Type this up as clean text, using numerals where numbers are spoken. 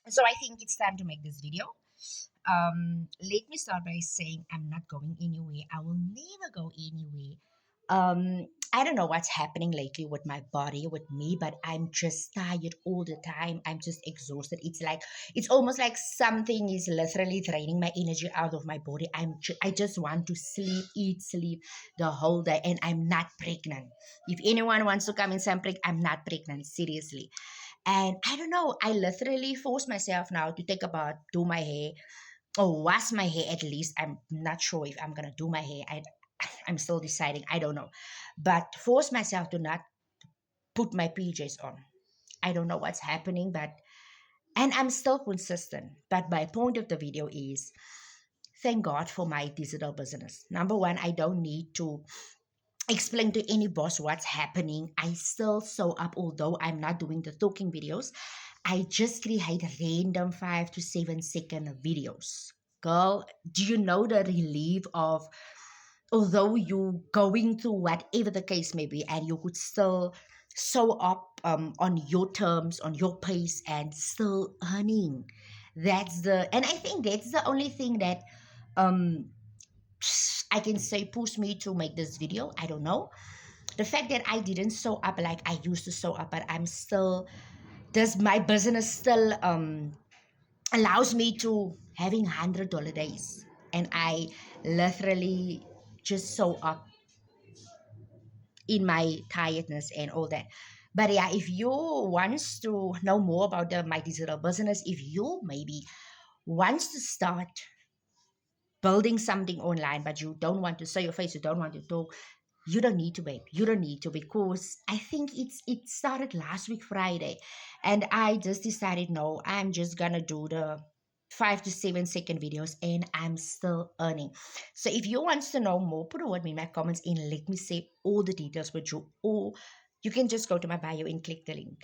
So I think it's time to make this video. Let me start by saying I'm not going anywhere. I will never go anywhere. I don't know what's happening lately with my body, with me, but I'm just tired all the time. I'm just exhausted. It's almost like something is literally draining my energy out of my body. I just want to sleep, eat, sleep the whole day, and I'm not pregnant. If anyone wants to come and say I'm not pregnant. Seriously. And I don't know, I literally force myself now to take a bath, do my hair, or wash my hair at least. I'm not sure if I'm gonna do my hair. I'm still deciding. I don't know. But force myself to not put my PJs on. I don't know what's happening, but and I'm still consistent. But my point of the video is thank God for my digital business. Number one, I don't need to explain to any boss what's happening. I still sew up, although I'm not doing the talking videos. I just create random 5 to 7 second videos. Girl, do you know the relief of although you going through whatever the case may be, and you could still sew up on your terms, on your pace, and still earning. And I think that's the only thing that um I can say pushed me to make this video. I don't know, the fact that I didn't sew up like I used to sew up, but I'm still, does my business still allows me to having $100 days, and I literally just sew up in my tiredness and all that. But yeah, if you wants to know more about my digital business, if you maybe wants to start building something online, but you don't want to show your face, you don't want to talk, you don't need to wait. You don't need to, because I think it started last week Friday, and I just decided no, I'm just gonna do the 5 to 7 second videos, and I'm still earning. So if you wants to know more, put a word in my comments and let me say all the details with you, or you can just go to my bio and click the link.